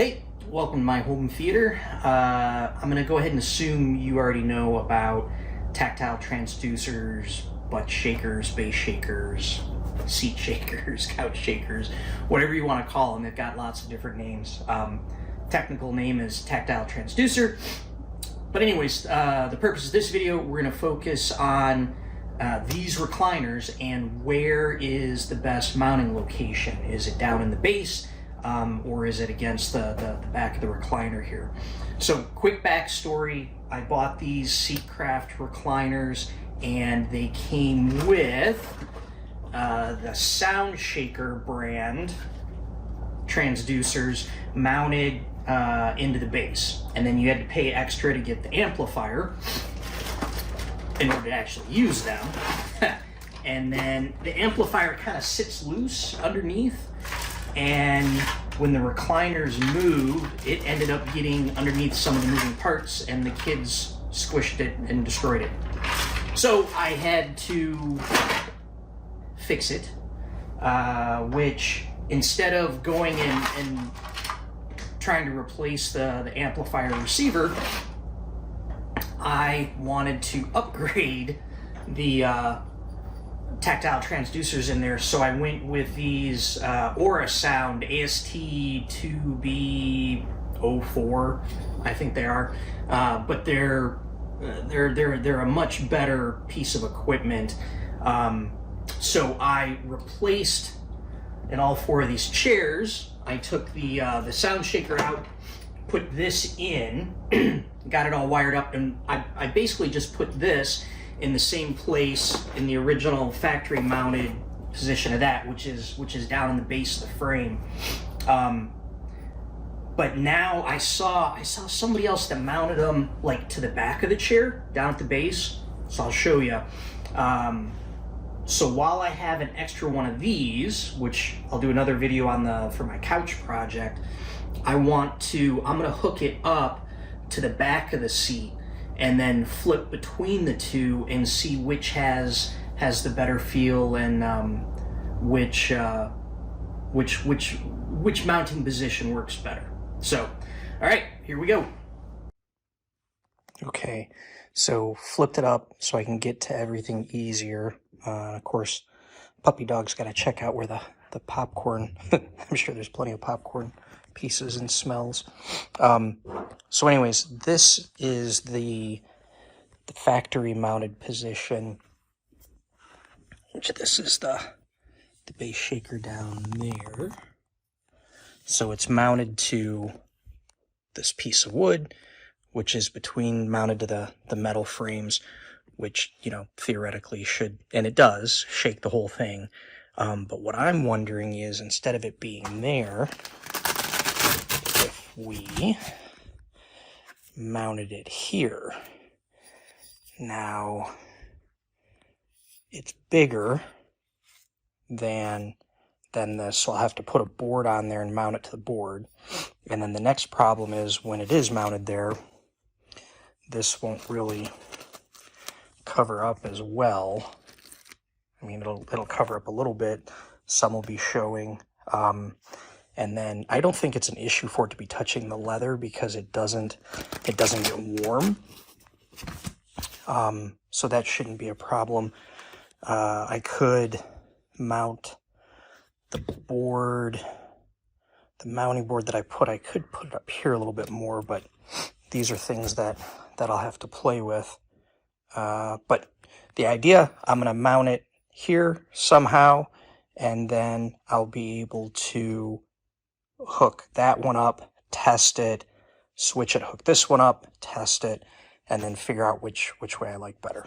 Hey, welcome to my home theater. I'm going to go ahead and assume you already know about tactile transducers, butt shakers, base shakers, seat shakers, couch shakers, whatever you want to call them. They've got lots of different names. Technical name is tactile transducer. But anyways, the purpose of this video, we're going to focus on these recliners and where is the best mounting location. Is it down in the base? Or is it against the back of the recliner here? So quick backstory, I bought these Seatcraft recliners and they came with the Sound Shaker brand transducers mounted into the base. And then you had to pay extra to get the amplifier in order to actually use them. And then the amplifier kind of sits loose underneath. And when the recliners moved, it ended up getting underneath some of the moving parts and the kids squished it and destroyed it. So I had to fix it, which instead of going in and trying to replace the amplifier receiver, I wanted to upgrade the tactile transducers in there, so I went with these Aura Sound AST2B04, I think they are, but they're a much better piece of equipment. So I replaced in all four of these chairs. I took the Sound Shaker out, put this in, got it all wired up, and I basically just put this in the same place in the original factory mounted position of that, which is down in the base of the frame. But now I saw somebody else that mounted them like to the back of the chair down at the base, so I'll show you. So while I have an extra one of these, which I'll do another video on for my couch project, I'm gonna hook it up to the back of the seat and then flip between the two and see which has the better feel and which mounting position works better. So, all right, here we go. Okay, so flipped it up so I can get to everything easier. Of course, puppy dog's got to check out where the popcorn. I'm sure there's plenty of popcorn pieces and smells. So anyways, this is the factory mounted position, which this is the base shaker down there. So it's mounted to this piece of wood, which is mounted to the metal frames, which, you know, theoretically should, and it does, shake the whole thing. But what I'm wondering is, instead of it being there, if we mounted it here. Now, it's bigger than this, so I'll have to put a board on there and mount it to the board. And then the next problem is, when it is mounted there, this won't really cover up as well. I mean, it'll cover up a little bit. Some will be showing. And then I don't think it's an issue for it to be touching the leather because it doesn't get warm. So that shouldn't be a problem. I could mount the board, the mounting board that I could put it up here a little bit more, but these are things that I'll have to play with. But the idea, I'm going to mount it here somehow, and then I'll be able to hook that one up, test it, switch it, hook this one up, test it, and then figure out which way I like better.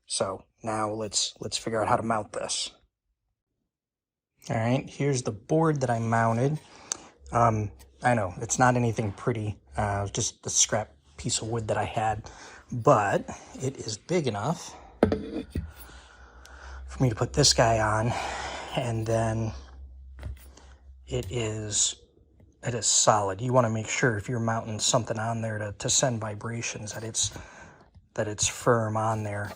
So now let's figure out how to mount this. All right, here's the board that I mounted. I know it's not anything pretty, just a scrap piece of wood that I had, but it is big enough for me to put this guy on, and then it is solid. You want to make sure if you're mounting something on there to send vibrations that it's firm on there.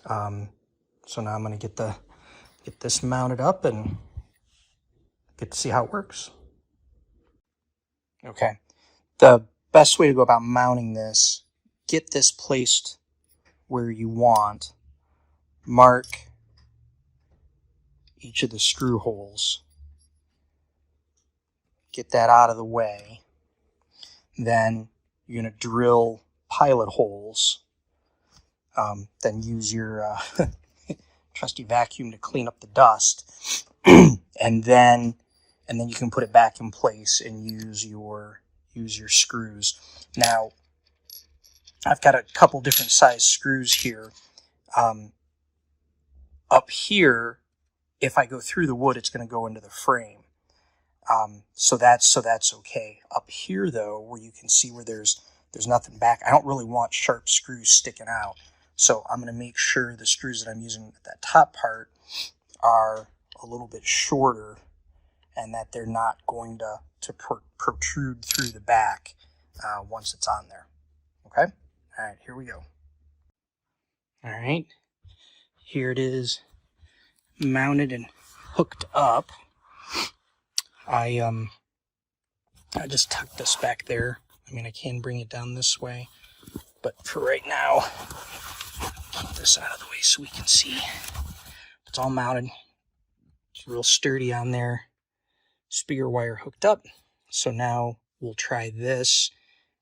So now I'm going to get this mounted up and get to see how it works. Okay. The best way to go about mounting this, get this placed where you want, mark each of the screw holes, get that out of the way, then you're going to drill pilot holes, then use your trusty vacuum to clean up the dust, and then you can put it back in place and use your screws. Now, I've got a couple different size screws here. Up here, if I go through the wood, it's going to go into the frame. So that's okay. Up here, though, where you can see where there's nothing back, I don't really want sharp screws sticking out. So I'm going to make sure the screws that I'm using at that top part are a little bit shorter and that they're not going to protrude through the back once it's on there. Okay? All right, here we go. All right, here it is, mounted and hooked up. I just tucked this back there. I mean, I can bring it down this way, but for right now, keep this out of the way so we can see. It's all mounted. It's real sturdy on there. Speaker wire hooked up. So now we'll try this,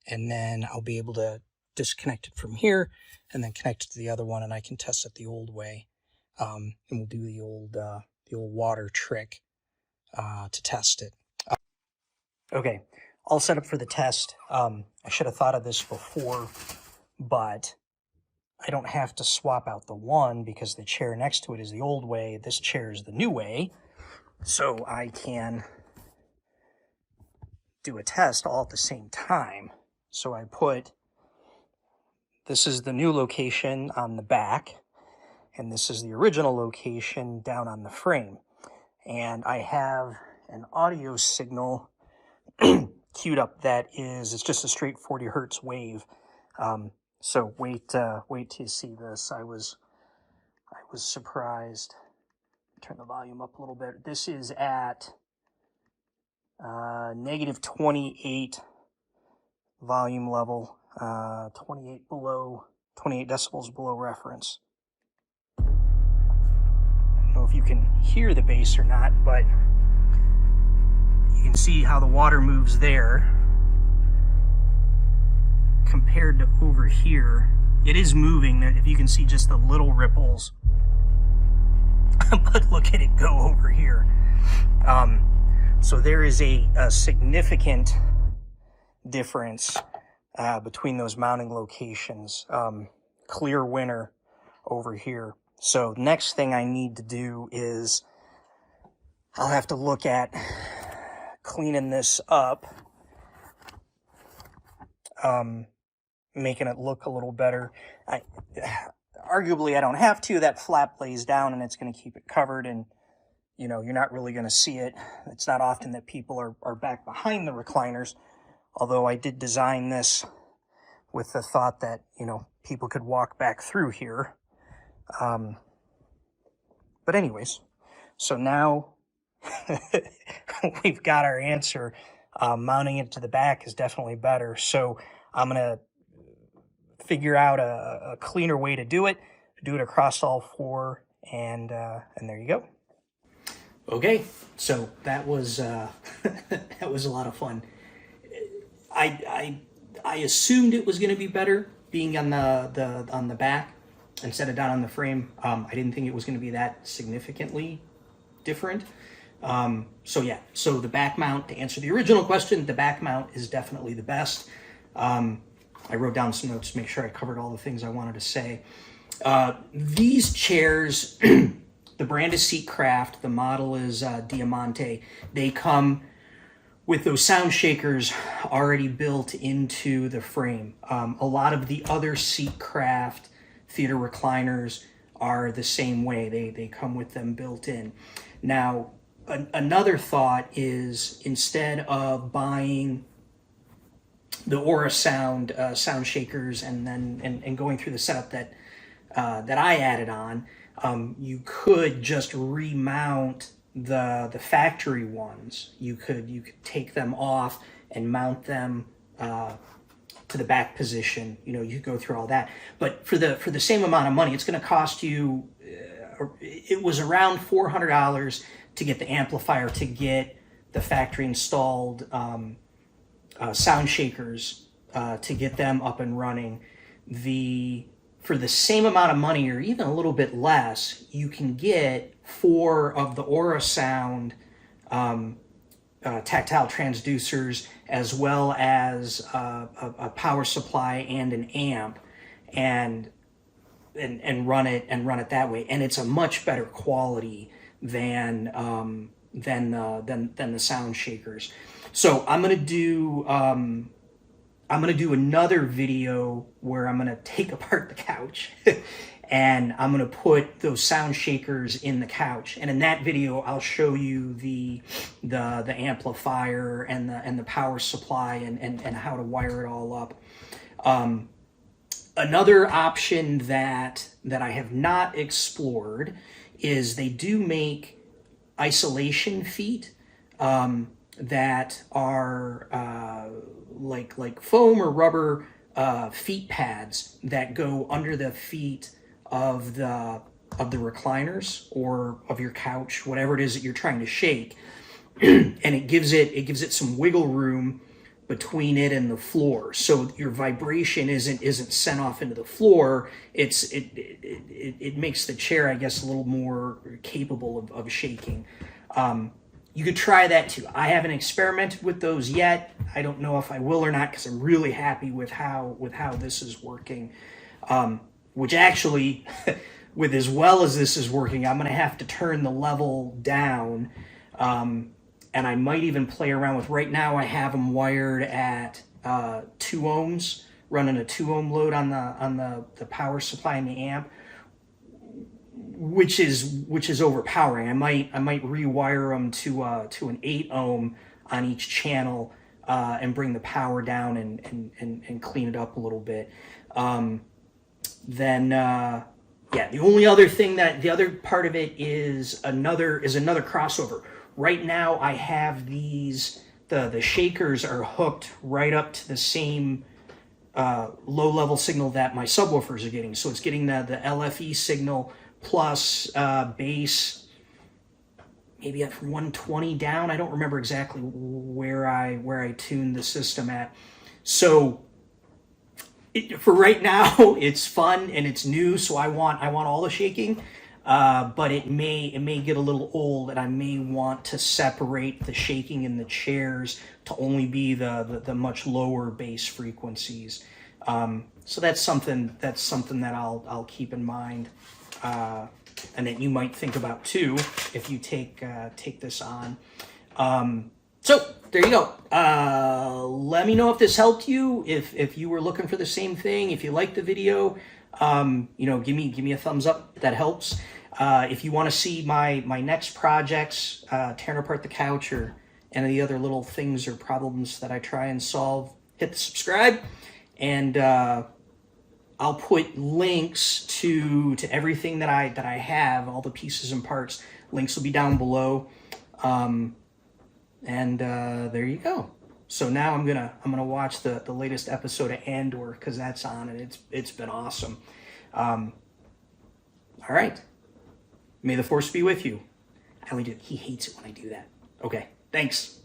and then I'll be able to disconnect it from here and then connect it to the other one, and I can test it the old way. And we'll do the old water trick to test it. Okay, all set up for the test. I should have thought of this before, but I don't have to swap out the one because the chair next to it is the old way. This chair is the new way. So I can do a test all at the same time. So I put, this is the new location on the back, and this is the original location down on the frame. And I have an audio signal queued up that it's just a straight 40 hertz wave. So wait to see this. I was surprised. Turn the volume up a little bit. This is at negative 28 volume level, 28 decibels below reference. I don't know if you can hear the bass or not, but you can see how the water moves there compared to over here. It is moving. If you can see just the little ripples, but look at it go over here. So there is a significant difference between those mounting locations. Clear winner over here. So next thing I need to do is I'll have to look at cleaning this up, making it look a little better. Arguably, I don't have to. That flap lays down and it's going to keep it covered, and you know, you're not really going to see it. It's not often that people are back behind the recliners, although I did design this with the thought that, you know, people could walk back through here. But anyways, so now we've got our answer. Mounting it to the back is definitely better. So I'm going to figure out a cleaner way to do it across all four, and there you go. Okay, so that was that was a lot of fun. I assumed it was going to be better being on the back instead of down on the frame. I didn't think it was going to be that significantly different. So yeah, so the back mount, to answer the original question, the back mount is definitely the best. I wrote down some notes to make sure I covered all the things I wanted to say. These chairs, the brand is Seatcraft, the model is Diamante. They come with those sound shakers already built into the frame. A lot of the other Seatcraft theater recliners are the same way. They come with them built in. Now, another thought is, instead of buying the Aura Sound sound shakers and going through the setup that I added on, you could just remount the factory ones. You could take them off and mount them to the back position. You know, you go through all that. But for the same amount of money, it's going to cost you, it was around $400 to get the amplifier, to get the factory installed sound shakers, to get them up and running. For the same amount of money, or even a little bit less, you can get 4 of the Aura Sound tactile transducers, as well as a power supply and an amp, and run it that way. And it's a much better quality than the sound shakers. So I'm gonna do another video where I'm gonna take apart the couch and I'm gonna put those sound shakers in the couch. And in that video, I'll show you the amplifier and the power supply and how to wire it all up. Another option that I have not explored is they do make isolation feet that are like foam or rubber feet pads that go under the feet of the recliners or of your couch, whatever it is that you're trying to shake, and it gives it some wiggle room between it and the floor, so your vibration isn't sent off into the floor. It makes the chair, I guess, a little more capable of shaking. You could try that too. I haven't experimented with those yet. I don't know if I will or not, because I'm really happy with how this is working. Which actually, with as well as this is working, I'm going to have to turn the level down. And I might even play around with, right now I have them wired at 2 ohms, running a 2 ohm load on the power supply and the amp, which is overpowering. I might rewire them to an 8 ohm on each channel, and bring the power down and clean it up a little bit. Yeah, the only other thing the other part of it is another crossover. Right now I have these, the shakers are hooked right up to the same low level signal that my subwoofers are getting. So it's getting the LFE signal plus bass, maybe at 120 down. I don't remember exactly where I tuned the system at. So for right now, it's fun and it's new, so I want all the shaking. But it may get a little old, and I may want to separate the shaking in the chairs to only be the much lower bass frequencies. So that's something that I'll keep in mind, and that you might think about too if you take this on. So there you go. Let me know if this helped you. If you were looking for the same thing, if you liked the video, you know, give me a thumbs up. That helps. If you want to see my next projects, tearing apart the couch or any of the other little things or problems that I try and solve, hit the subscribe, and I'll put links to everything that I have, all the pieces and parts. Links will be down below. There you go. So now I'm gonna watch the latest episode of Andor, because that's on, and it's been awesome. All right. May the Force be with you. I only do. He hates it when I do that. Okay. Thanks.